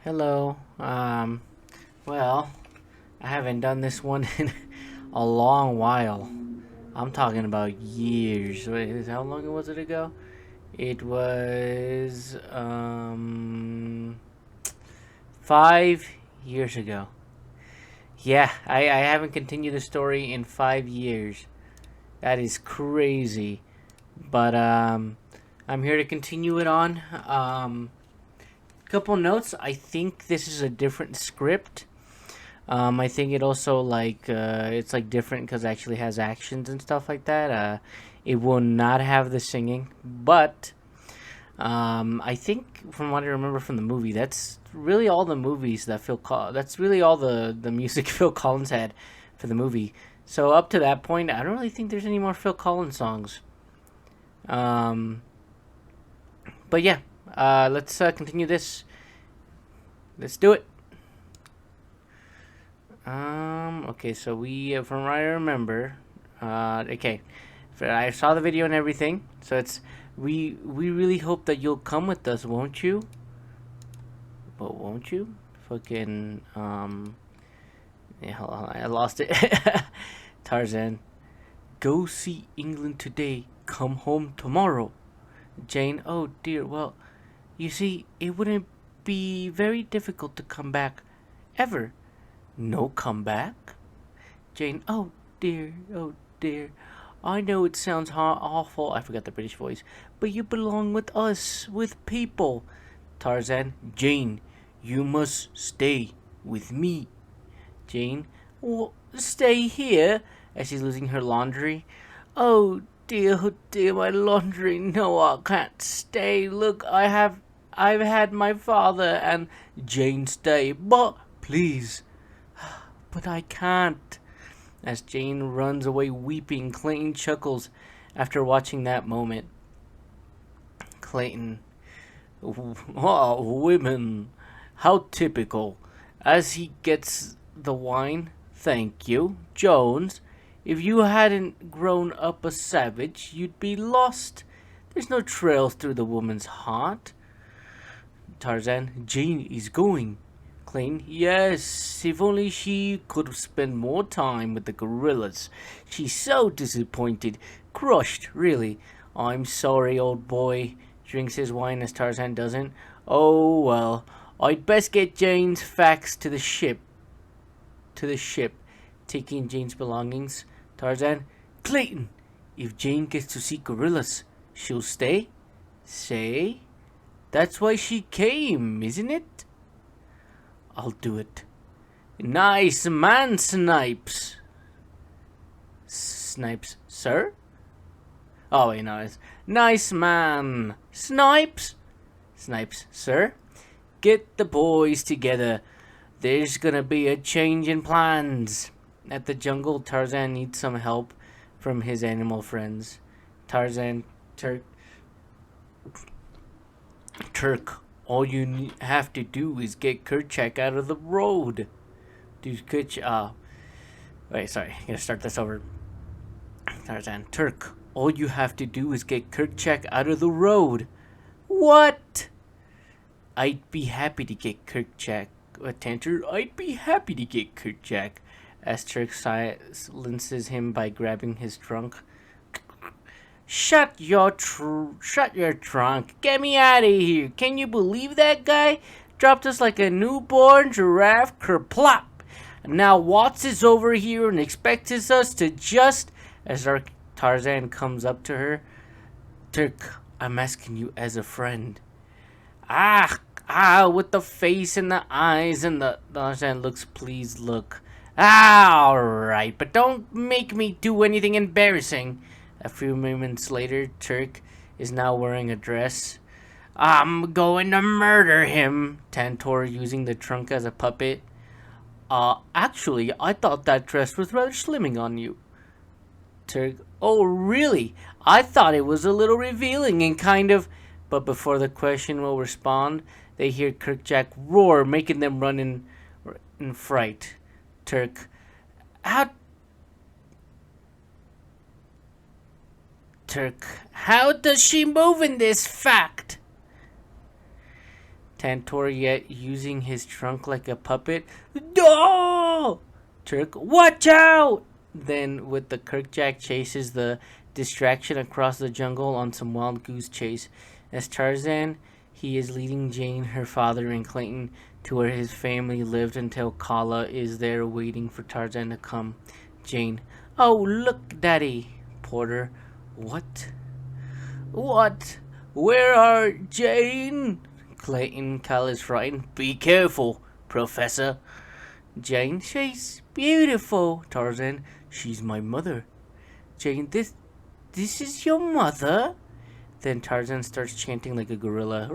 Hello. Well, I haven't done this one in a long while. I'm talking about years. Wait, how long was it ago? It was 5 years ago. Yeah, I haven't continued the story in 5 years. That is crazy. But I'm here to continue it on. Couple notes. I think this is a different script. I think it also it's like different because it actually has actions and stuff like that. It will not have the singing, but I think from what I remember from the movie, that's really all the movies that that's really all the music Phil Collins had for the movie. So up to that point, I don't really think there's any more Phil Collins songs. Um, but yeah, let's continue this. Let's do it. Okay, so from what I remember, okay, I saw the video and everything. So we really hope that you'll come with us, won't you? But won't you? Fucking yeah, hold on, I lost it. Tarzan, go see England today. Come home tomorrow. Jane, oh dear. Well, you see, it wouldn't be very difficult to come back, ever. No comeback? Jane, oh dear, oh dear. I know it sounds awful, I forgot the British voice, but you belong with us, with people. Tarzan, Jane, you must stay with me. Jane, stay here? As she's losing her laundry. Oh dear, my laundry. No, I can't stay. Look, I've had my father and Jane, stay, but please. But I can't. As Jane runs away weeping, Clayton chuckles after watching that moment. Clayton, oh, women, how typical. As he gets the wine, thank you, Jones. If you hadn't grown up a savage, you'd be lost. There's no trail through the woman's heart. Tarzan, Jane is going. Clayton, yes, if only she could spend more time with the gorillas. She's so disappointed, crushed, really. I'm sorry, old boy. Drinks his wine as Tarzan doesn't. Oh, well, I'd best get Jane's facts to the ship. Taking Jane's belongings. Tarzan, Clayton, if Jane gets to see gorillas, she'll stay? Say? That's why she came, isn't it? I'll do it. Nice man, Snipes. Snipes, sir? Oh, wait, no, it's nice man. Snipes? Snipes, sir? Get the boys together. There's gonna be a change in plans. At the jungle, Tarzan needs some help from his animal friends. Tarzan, Turk, all you have to do is get Kerchak out of the road. Wait, sorry, I gotta start this over. Tarzan, Turk, all you have to do is get Kerchak out of the road. What? I'd be happy to get Kerchak. Tanter, I'd be happy to get Kerchak. As Turk silences him by grabbing his trunk. Shut your trunk. Get me out of here. Can you believe that guy? Dropped us like a newborn giraffe, kerplop. Now Watts is over here and expects us to just... As our Tarzan comes up to her. Turk, I'm asking you as a friend. With the face and the eyes and the... Tarzan looks pleased look. Alright, but don't make me do anything embarrassing. A few moments later, Turk is now wearing a dress. I'm going to murder him, Tantor using the trunk as a puppet. Actually, I thought that dress was rather slimming on you. Turk, oh really? I thought it was a little revealing and kind of... But before the question will respond, they hear Kerchak roar, making them run in fright. Turk, how does she move in this fact? Tantor yet using his trunk like a puppet. No! Turk, watch out! Then with the Kirkjack chases the distraction across the jungle on some wild goose chase. As Tarzan, he is leading Jane, her father, and Clayton to where his family lived until Kala is there waiting for Tarzan to come. Jane, oh look, Daddy. Porter, what? What? Where are Jane? Clayton, Kala is frightened. Be careful, Professor. Jane, she's beautiful. Tarzan, she's my mother. Jane, this is your mother? Then Tarzan starts chanting like a gorilla.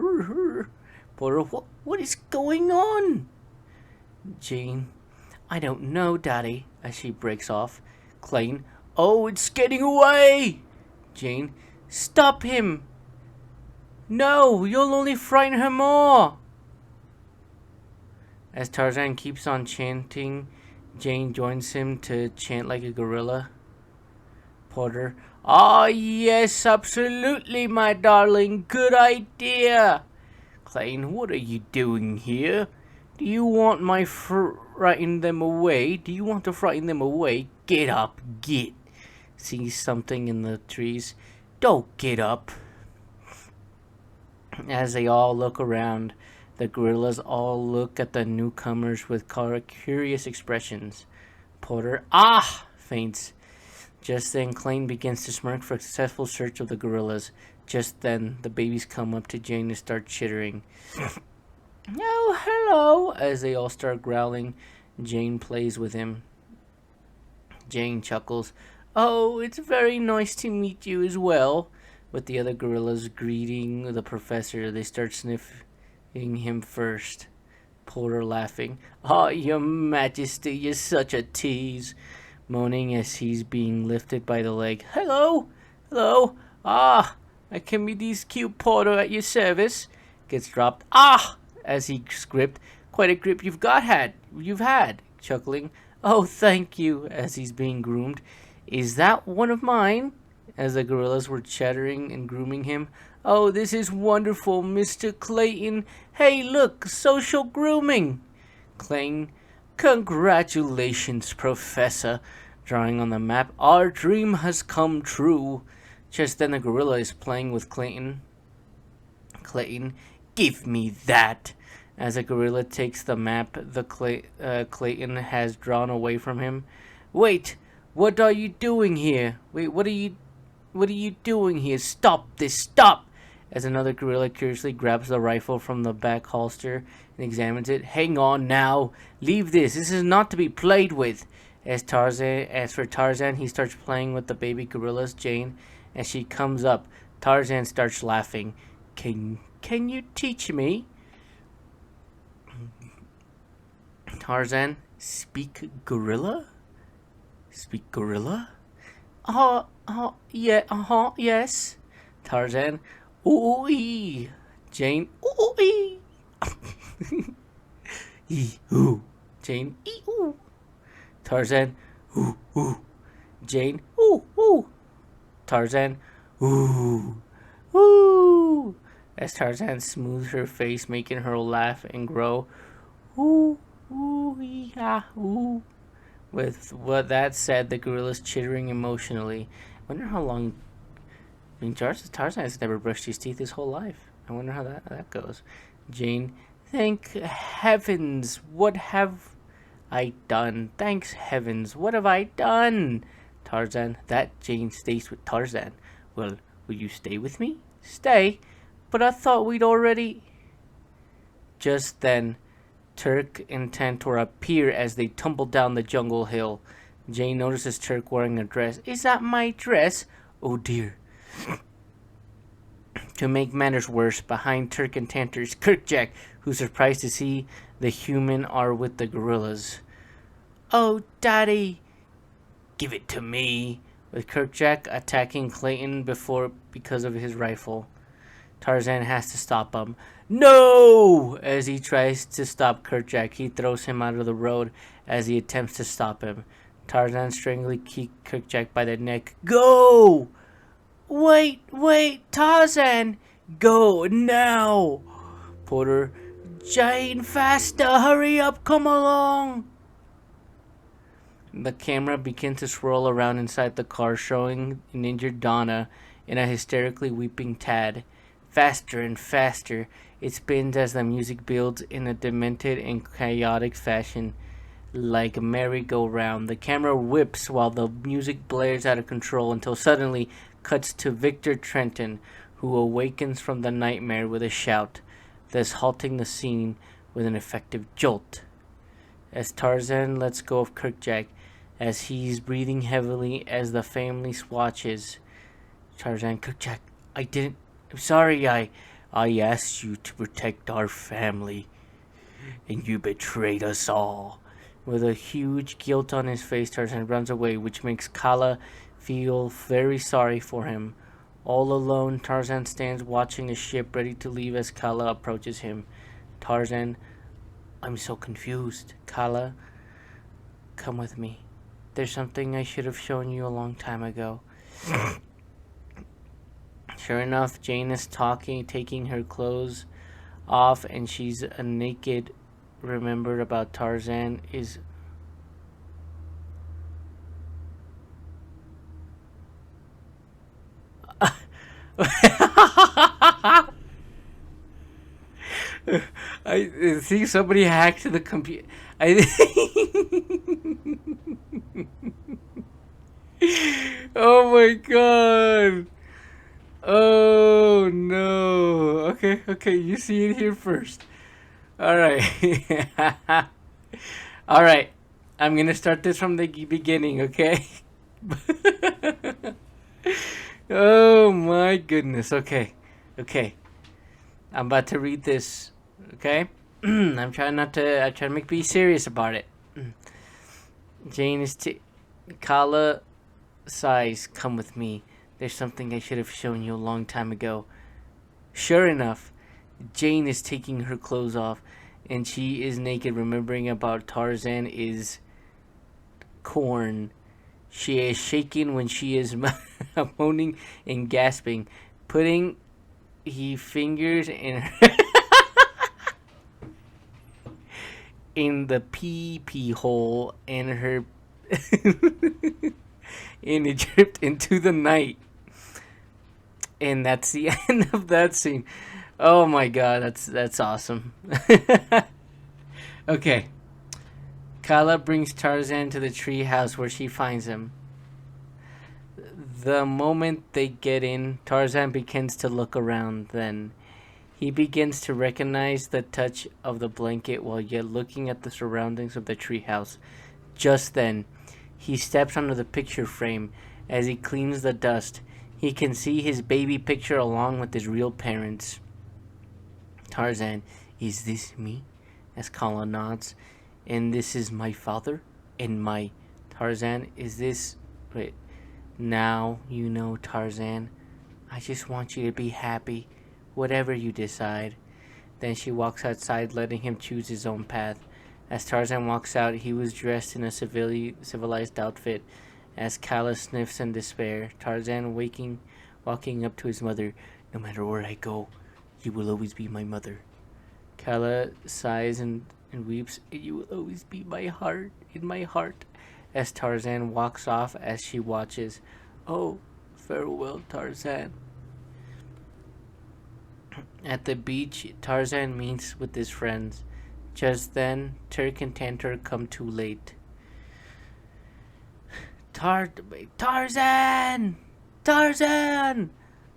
Porter, what is going on? Jane, I don't know, Daddy, as she breaks off. Clayton, oh, it's getting away! Jane, stop him! No, you'll only frighten her more! As Tarzan keeps on chanting, Jane joins him to chant like a gorilla. Porter, ah, yes, absolutely, my darling, good idea. Clayton, what are you doing here? Do you want my frighten them away? Do you want to frighten them away? Get up, get. Sees something in the trees. Don't get up. As they all look around, the gorillas all look at the newcomers with curious expressions. Porter, ah, faints. Just then, Clayton begins to smirk for a successful search of the gorillas. Just then, the babies come up to Jane and start chittering. Oh, hello! As they all start growling, Jane plays with him. Jane chuckles. Oh, it's very nice to meet you as well. With the other gorillas greeting the professor, they start sniffing him first. Porter laughing. Oh, your majesty, you're such a tease. Moaning as he's being lifted by the leg. Hello! Hello! Ah! I can be this cute Porter at your service. Gets dropped. Ah! As he gripped. Quite a grip you've had. Chuckling. Oh, thank you. As he's being groomed. Is that one of mine? As the gorillas were chattering and grooming him. Oh, this is wonderful, Mr. Clayton. Hey, look, social grooming. Clayton, congratulations, Professor. Drawing on the map, our dream has come true. Just then the gorilla is playing with Clayton. Clayton, give me that. As the gorilla takes the map Clayton has drawn away from him. Wait, what are you doing here? Wait, what are you doing here? Stop this, stop! As another gorilla curiously grabs the rifle from the back holster and examines it. Hang on now. Leave this. This is not to be played with. As for Tarzan, he starts playing with the baby gorillas, Jane. As she comes up, Tarzan starts laughing. Can you teach me? Tarzan, speak gorilla? Speak gorilla? Yeah, yes. Tarzan, ooh-ee. Jane, ooh-ee. Ee-ooh. Jane, ee-ooh. Tarzan, ooh, ooh. Jane, ooh, ooh. Tarzan, ooh, ooh. As Tarzan smooths her face, making her laugh and grow. Ooh, ooh, yeah, ooh. With what that said, the gorilla's chittering emotionally. I wonder how long. I mean, Tarzan has never brushed his teeth his whole life. I wonder how that goes. Jane, thank heavens, what have I done? Thanks heavens, what have I done? Tarzan, that Jane stays with Tarzan. Well, will you stay with me? Stay? But I thought we'd already. Just then, Turk and Tantor appear as they tumble down the jungle hill. Jane notices Turk wearing a dress. Is that my dress? Oh dear. To make matters worse, behind Turk and Tantor is Kirkjack, who's surprised to see the human are with the gorillas. Oh, Daddy! Give it to me! With Kirkjack attacking Clayton because of his rifle. Tarzan has to stop him. No! As he tries to stop Kirkjack, he throws him out of the road as he attempts to stop him. Tarzan strangely keeps Kirkjack by the neck. Go! Wait, Tarzan! Go now! Porter, Jane, faster! Hurry up! Come along! The camera begins to swirl around inside the car, showing an injured Donna and a hysterically weeping Tad. Faster and faster, it spins as the music builds in a demented and chaotic fashion, like a merry-go-round. The camera whips while the music blares out of control until suddenly cuts to Victor Trenton, who awakens from the nightmare with a shout, thus halting the scene with an effective jolt. As Tarzan lets go of Kirkjack, as he's breathing heavily as the family watches. Tarzan, Kirkjack, I'm sorry, I asked you to protect our family, and you betrayed us all. With a huge guilt on his face, Tarzan runs away, which makes Kala feel very sorry for him. All alone, Tarzan stands watching the ship ready to leave as Kala approaches him. Tarzan, I'm so confused. Kala, come with me. There's something I should have shown you a long time ago. Sure enough, Jane is taking her clothes off, and she's a naked. Remembered about Tarzan is... I think somebody hacked the computer. Oh my god. Oh no. Okay, you see it here first. Alright. Alright. I'm gonna start this from the beginning, okay? Oh my goodness. Okay. I'm about to read this, okay? I try to be serious about it. Jane is Kala sighs, come with me. There's something I should have shown you a long time ago. Sure enough, Jane is taking her clothes off, and she is naked, remembering about Tarzan is corn. She is shaking when she is moaning and gasping, putting fingers in her in the pee hole, and her and it dripped into the night. And that's the end of that scene. Oh my god, that's awesome. Okay. Kala brings Tarzan to the tree house where she finds him. The moment they get in, Tarzan begins to look around. Then he begins to recognize the touch of the blanket while yet looking at the surroundings of the treehouse. Just then, he steps onto the picture frame. As he cleans the dust, he can see his baby picture along with his real parents. Tarzan, is this me? As Kala nods. And this is my father and my... Tarzan, is this... Wait. Now you know, Tarzan. I just want you to be happy, whatever you decide. Then she walks outside, letting him choose his own path. As Tarzan walks out, he was dressed in a civilized outfit. As Kala sniffs in despair, Tarzan walking up to his mother. No matter where I go, you will always be my mother. Kala sighs and weeps. You will always be in my heart. As Tarzan walks off, as she watches. Oh, farewell, Tarzan. At the beach, Tarzan meets with his friends. Just then, Turk and Tantor come too late. Tarzan!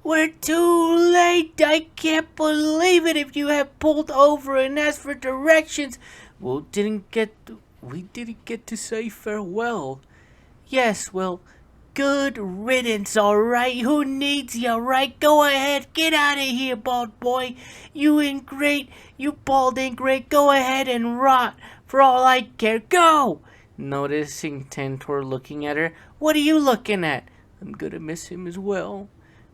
We're too late! I can't believe it! If you had pulled over and asked for directions, we didn't get to say farewell. Yes, well, good riddance, alright? Who needs you, right? Go ahead, get out of here, bald boy. You ain't great, you bald ain't great. Go ahead and rot, for all I care. Go! Noticing Tantor looking at her. What are you looking at? I'm gonna miss him as well.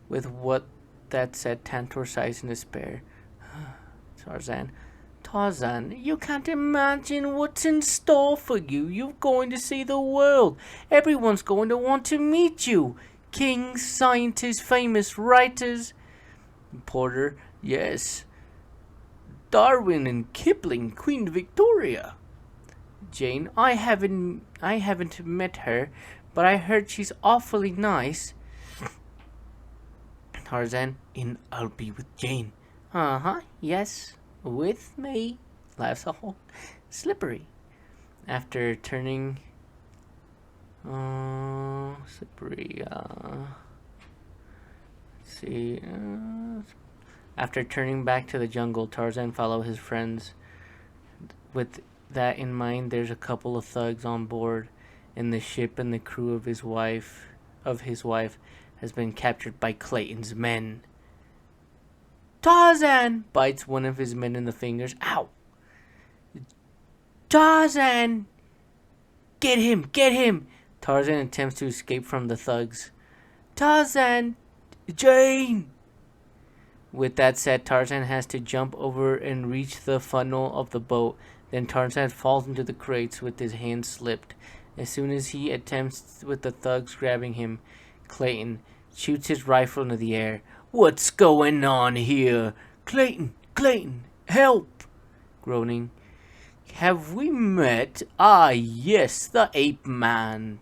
With what that said, Tantor sighs in despair. Tarzan, you can't imagine what's in store for you. You're going to see the world. Everyone's going to want to meet you. Kings, scientists, famous writers. Porter, yes. Darwin and Kipling, Queen Victoria. Jane, I haven't met her, but I heard she's awfully nice. Tarzan, and I'll be with Jane. Yes, with me, laughs all slippery. After turning, slippery, let's see, after turning back to the jungle, Tarzan follows his friends. With that in mind, there's a couple of thugs on board in the ship, and the crew of his wife has been captured by Clayton's men. Tarzan bites one of his men in the fingers. Ow! Tarzan! Get him! Get him! Tarzan attempts to escape from the thugs. Tarzan! Jane! With that said, Tarzan has to jump over and reach the funnel of the boat. Then Tarzan falls into the crates with his hand slipped. As soon as he attempts with the thugs grabbing him, Clayton shoots his rifle into the air. What's going on here? Clayton! Clayton! Help! Groaning. Have we met? Ah, yes, the ape man.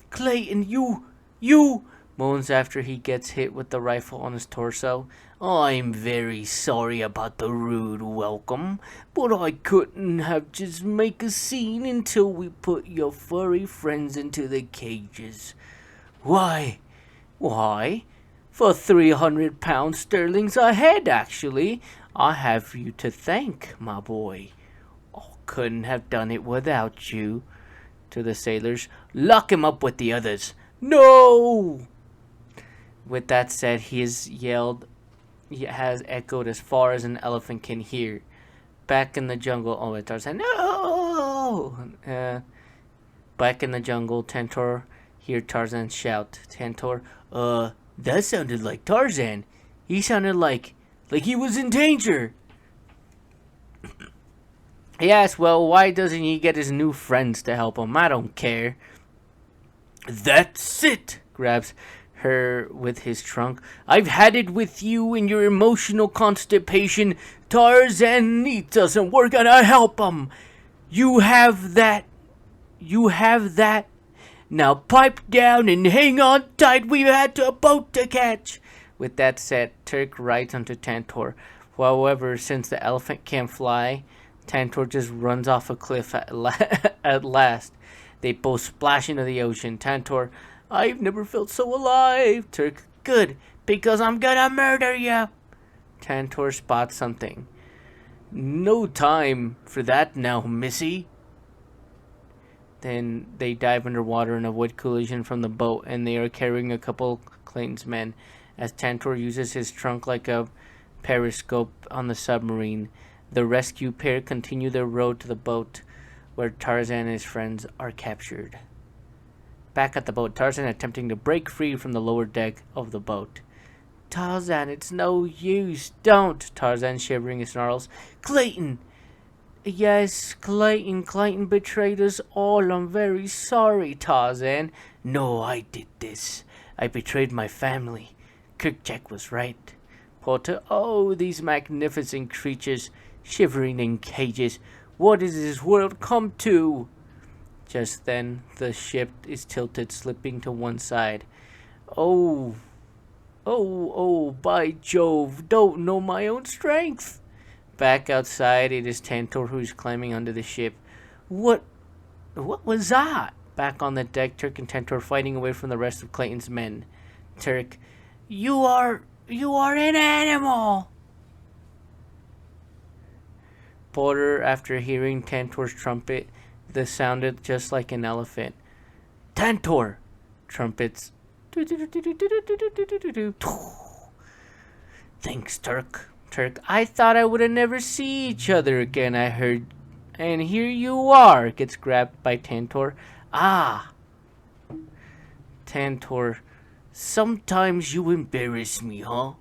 Clayton, you, moans after he gets hit with the rifle on his torso. I'm very sorry about the rude welcome, but I couldn't have just make a scene until we put your furry friends into the cages. Why? For 300 pounds sterlings a head, actually. I have you to thank, my boy. I couldn't have done it without you. To the sailors, lock him up with the others. No! With that said, he has echoed as far as an elephant can hear. Back in the jungle, Tarzan, no! Back in the jungle, Tantor hears Tarzan shout. Tantor, that sounded like Tarzan. He sounded like he was in danger. Yes, well, why doesn't he get his new friends to help him? I don't care. That's it, grabs her with his trunk. I've had it with you and your emotional constipation. Tarzan, it doesn't work and I help him. You have that. Now pipe down and hang on tight. We've had a boat to catch. With that said, Turk rides onto Tantor. However, since the elephant can't fly, Tantor just runs off a cliff at last. They both splash into the ocean. Tantor, I've never felt so alive. Turk, good, because I'm gonna murder you. Tantor spots something. No time for that now, missy. Then they dive underwater and avoid collision from the boat, and they are carrying a couple Clayton's men. As Tantor uses his trunk like a periscope on the submarine, the rescue pair continue their road to the boat, where Tarzan and his friends are captured. Back at the boat, Tarzan attempting to break free from the lower deck of the boat. Tarzan, it's no use. Don't. Tarzan, shivering and snarls. Clayton! Yes, Clayton. Clayton betrayed us all. I'm very sorry, Tarzan. No, I did this. I betrayed my family. Kirkjack was right. Porter, oh, these magnificent creatures, shivering in cages. What has this world come to? Just then, the ship is tilted, slipping to one side. Oh, by Jove, don't know my own strength. Back outside, it is Tantor who's climbing onto the ship. What was that? Back on the deck, Turk and Tantor fighting away from the rest of Clayton's men. Turk, you are an animal. Porter, after hearing Tantor's trumpet, this sounded just like an elephant. Tantor! Trumpets. Thanks, Turk. Turk, I thought I would have never see each other again, I heard. And here you are, gets grabbed by Tantor. Ah! Tantor, sometimes you embarrass me, huh?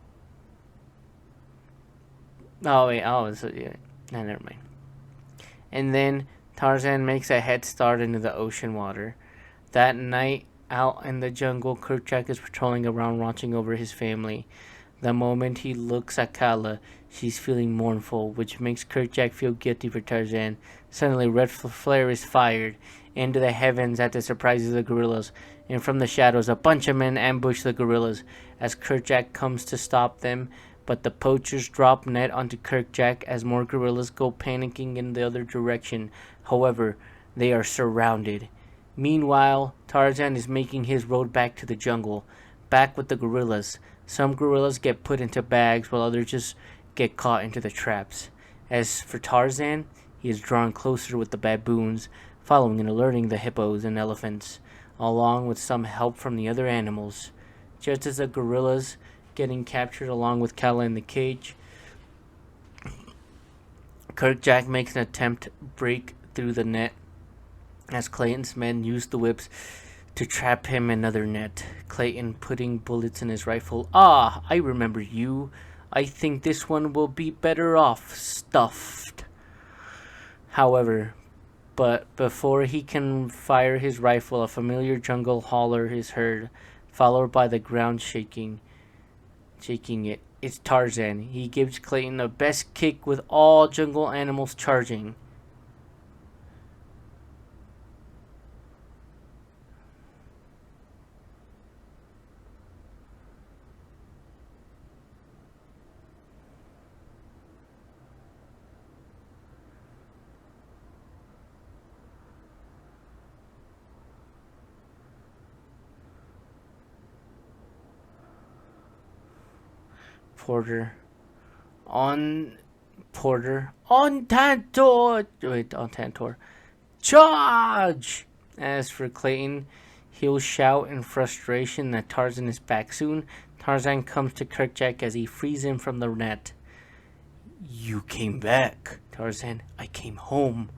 Oh, wait, so, yeah. No, never mind. And then Tarzan makes a head start into the ocean water. That night, out in the jungle, Kerchak is patrolling around watching over his family. The moment he looks at Kala, she's feeling mournful, which makes Kerchak feel guilty for Tarzan. Suddenly, red flare is fired into the heavens at the surprise of the gorillas, and from the shadows, a bunch of men ambush the gorillas as Kerchak comes to stop them. But the poachers drop net onto Kerchak as more gorillas go panicking in the other direction. However, they are surrounded. Meanwhile, Tarzan is making his road back to the jungle, back with the gorillas. Some gorillas get put into bags while others just get caught into the traps. As for Tarzan, he is drawn closer with the baboons, following and alerting the hippos and elephants, along with some help from the other animals. Just as the gorillas getting captured along with Kala in the cage, Kerchak makes an attempt to break through the net as Clayton's men use the whips to trap him in another net. Clayton putting bullets in his rifle. Ah, I remember you. I think this one will be better off stuffed. However, but before he can fire his rifle, a familiar jungle holler is heard, followed by the ground shaking it. It's Tarzan. He gives Clayton the best kick with all jungle animals charging. Porter. On Porter. On Tantor. Wait, on Tantor. Charge! As for Clayton, he'll shout in frustration that Tarzan is back soon. Tarzan comes to Kerchak as he frees him from the net. You came back, Tarzan. I came home.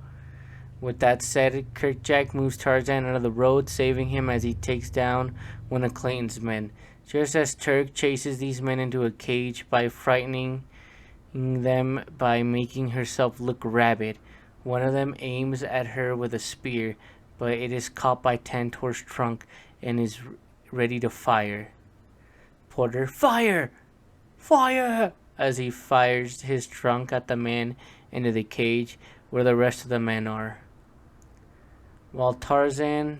With that said, Kerchak moves Tarzan out of the road, saving him as he takes down one of Clayton's men. Just as Turk chases these men into a cage by frightening them by making herself look rabid, one of them aims at her with a spear, but it is caught by Tantor's trunk and is ready to fire. Porter, fire! Fire! As he fires his trunk at the man into the cage where the rest of the men are. While Tarzan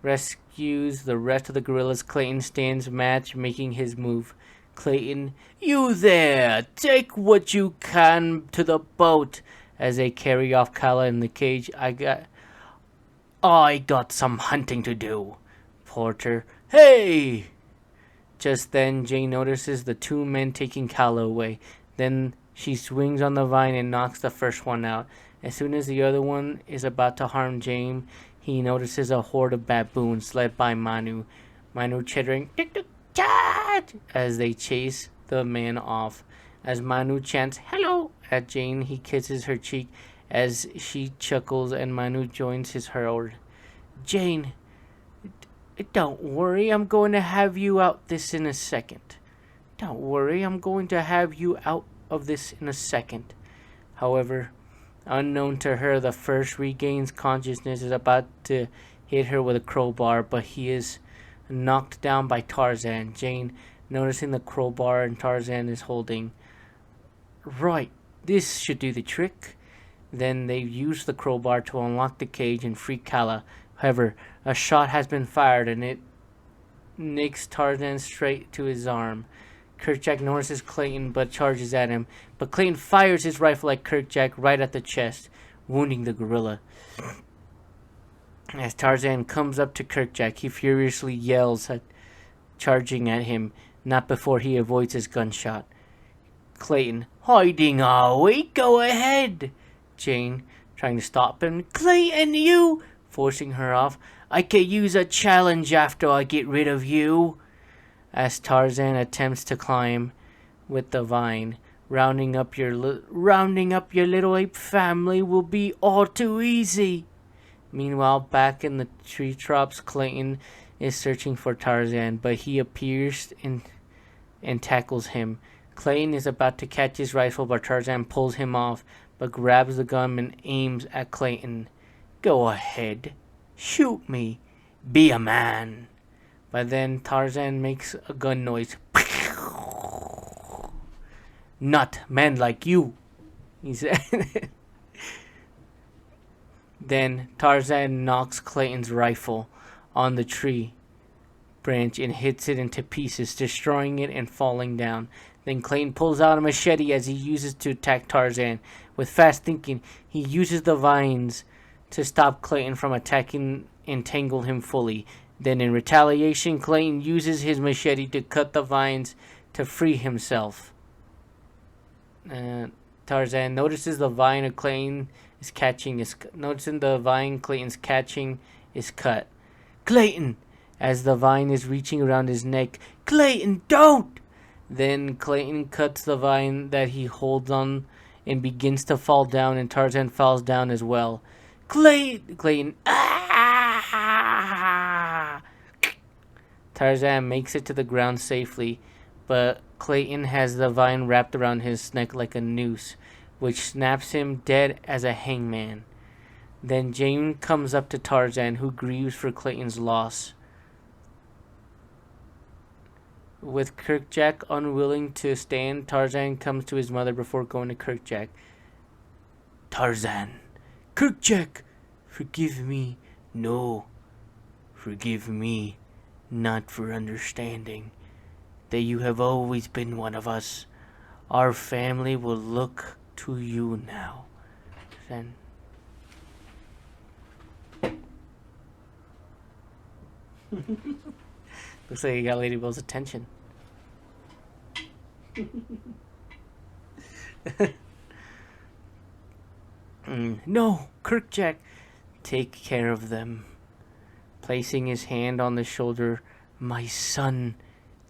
rescues the rest of the gorillas, Clayton stands match, making his move. Clayton, you there! Take what you can to the boat! As they carry off Kala in the cage, I got some hunting to do. Porter, hey! Just then, Jane notices the two men taking Kala away. Then she swings on the vine and knocks the first one out. As soon as the other one is about to harm Jane, he notices a horde of baboons led by Manu. Manu chittering, "Cat!" as they chase the man off. As Manu chants hello at Jane, he kisses her cheek as she chuckles and Manu joins his herd. Jane, don't worry, I'm going to have you out this in a second. Don't worry, I'm going to have you out of this in a second. However, unknown to her, the first regains consciousness is about to hit her with a crowbar, but he is knocked down by Tarzan. Jane, noticing the crowbar and Tarzan is holding. Right, this should do the trick. Then they use the crowbar to unlock the cage and free Kala. However, a shot has been fired and it nicks Tarzan straight to his arm. Kerchak notices Clayton but charges at him, but Clayton fires his rifle at Kerchak right at the chest, wounding the gorilla. As Tarzan comes up to Kerchak, he furiously yells at charging at him, not before he avoids his gunshot. Clayton, hiding away, go ahead. Jane, trying to stop him. Clayton, you! Forcing her off. I can use a challenge after I get rid of you. As Tarzan attempts to climb with the vine, rounding up your little ape family will be all too easy. Meanwhile, back in the treetops, Clayton is searching for Tarzan, but he appears and tackles him. Clayton is about to catch his rifle, but Tarzan pulls him off, but grabs the gun and aims at Clayton. Go ahead. Shoot me. Be a man. By then, Tarzan makes a gun noise. Not men like you, he said. Then Tarzan knocks Clayton's rifle on the tree branch and hits it into pieces, destroying it and falling down. Then Clayton pulls out a machete as he uses to attack Tarzan. With fast thinking, he uses the vines to stop Clayton from attacking and tangle him fully. Then in retaliation, Clayton uses his machete to cut the vines to free himself. Tarzan notices the vine of Clayton is catching is noticing the vine Clayton's catching is cut. Clayton, as the vine is reaching around his neck. Clayton, don't! Then Clayton cuts the vine that he holds on and begins to fall down, and Tarzan falls down as well. Clayton, ah! Tarzan makes it to the ground safely, but Clayton has the vine wrapped around his neck like a noose, which snaps him dead as a hangman. Then Jane comes up to Tarzan, who grieves for Clayton's loss. With Kirkjack unwilling to stand, Tarzan comes to his mother before going to Kirkjack. Tarzan, Kirkjack, forgive me. No, forgive me, not for understanding that you have always been one of us. Our family will look to you now. Then looks like you got Lady Bill's attention. No, Kirkjack, take care of them. Placing his hand on the shoulder, my son,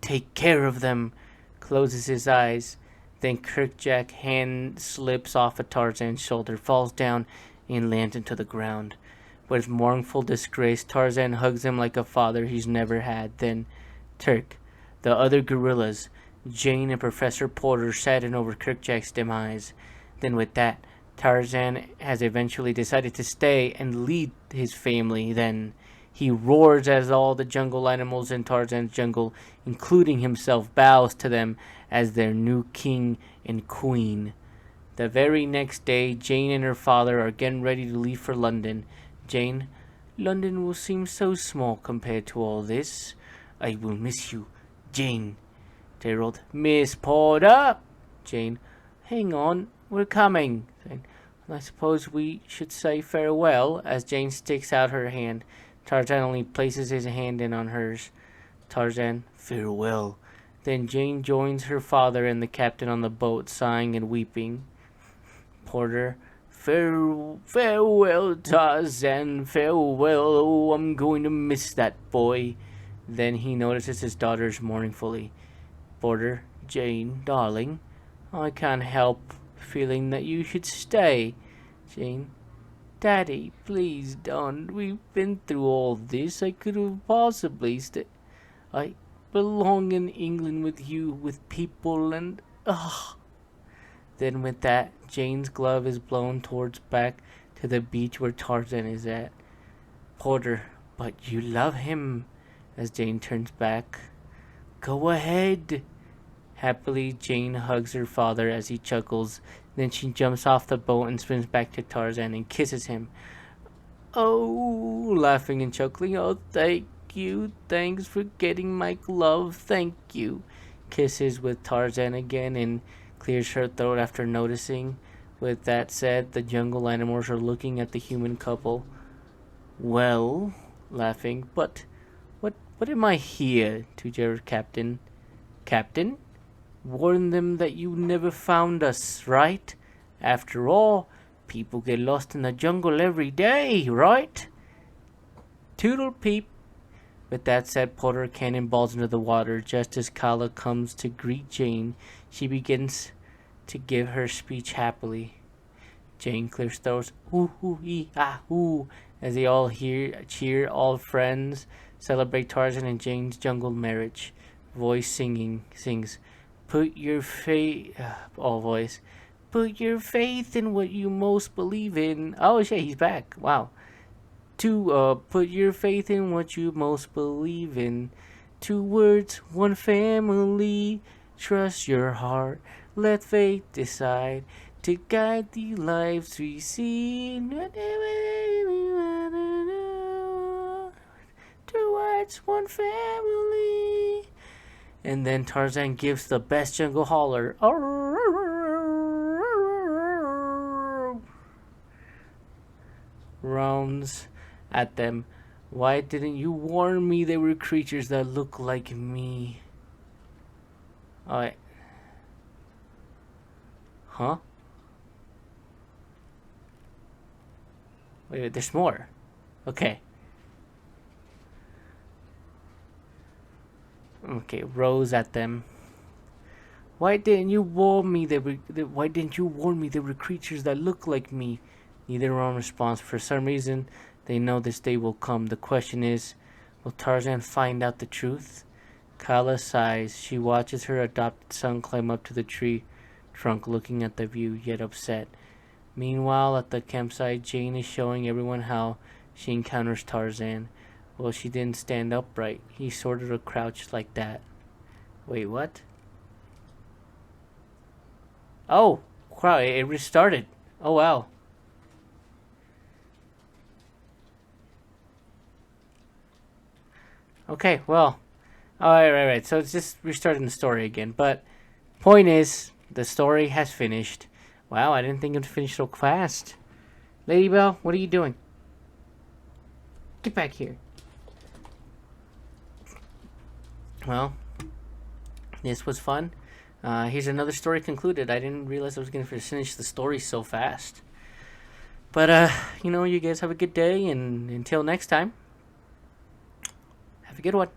take care of them. Closes his eyes. Then Kirkjack's hand slips off of Tarzan's shoulder, falls down, and lands into the ground. With mournful disgrace, Tarzan hugs him like a father he's never had. Then Turk, the other gorillas, Jane and Professor Porter sadden over Kirkjack's demise. Then with that, Tarzan has eventually decided to stay and lead his family. Then he roars as all the jungle animals in Tarzan's jungle, including himself, bows to them as their new king and queen. The very next day, Jane and her father are getting ready to leave for London. Jane, London will seem so small compared to all this. I will miss you, Jane. Gerald, Miss Porter. Jane, hang on, we're coming. I suppose we should say farewell, as Jane sticks out her hand. Tarzan only places his hand in on hers. Tarzan, farewell. Then Jane joins her father and the captain on the boat, sighing and weeping. Porter, farewell, Tarzan, farewell. Oh, I'm going to miss that boy. Then he notices his daughters mournfully. Porter, Jane, darling, I can't help feeling that you should stay. Jane, Daddy, please don't. We've been through all this. I could have possibly stayed. I belong in England with you, with people, and Then with that, Jane's glove is blown towards back to the beach where Tarzan is at. Porter, but you love him. As Jane turns back. Go ahead. Happily, Jane hugs her father as he chuckles. Then she jumps off the boat and swims back to Tarzan and kisses him. Oh, laughing and chuckling. Oh, thank you. Thanks for getting my glove. Thank you. Kisses with Tarzan again and clears her throat after noticing. With that said, the jungle animals are looking at the human couple. Well, laughing, but what am I here to, Jared Captain? Captain? Warn them that you never found us, right? After all, people get lost in the jungle every day, right? Toodle peep. With that said, Porter cannonballs into the water. Just as Kala comes to greet Jane, she begins to give her speech happily. Jane clears throats, ooh, ooh, ee, ah, ooh, as they all cheer, all friends celebrate Tarzan and Jane's jungle marriage. Voice sings, put your faith in what you most believe in. Oh shit, he's back. Wow. To put your faith in what you most believe in. 2 words, 1 family. Trust your heart. Let fate decide to guide the lives we see. Towards one family. And then Tarzan gives the best jungle holler. Rounds at them. Why didn't you warn me there were creatures that look like me? Alright. Huh? Wait, there's more. Okay. Okay, rows at them. Why didn't you warn me why didn't you warn me there were creatures that look like me? Neither one responds. For some reason, they know this day will come. The question is, will Tarzan find out the truth? Kala sighs. She watches her adopted son climb up to the tree trunk, looking at the view, yet upset. Meanwhile, at the campsite, Jane is showing everyone how she encounters Tarzan. Well, she didn't stand upright. He sort of crouched like that. Wait, what? Oh, wow, it restarted. Oh, wow. Okay, well, right. So it's just restarting the story again. But point is, the story has finished. Wow, I didn't think it would finish so fast. Lady Belle, what are you doing? Get back here. Well, this was fun. Here's another story concluded. I didn't realize I was going to finish the story so fast. But, you guys have a good day, and until next time, have a good one.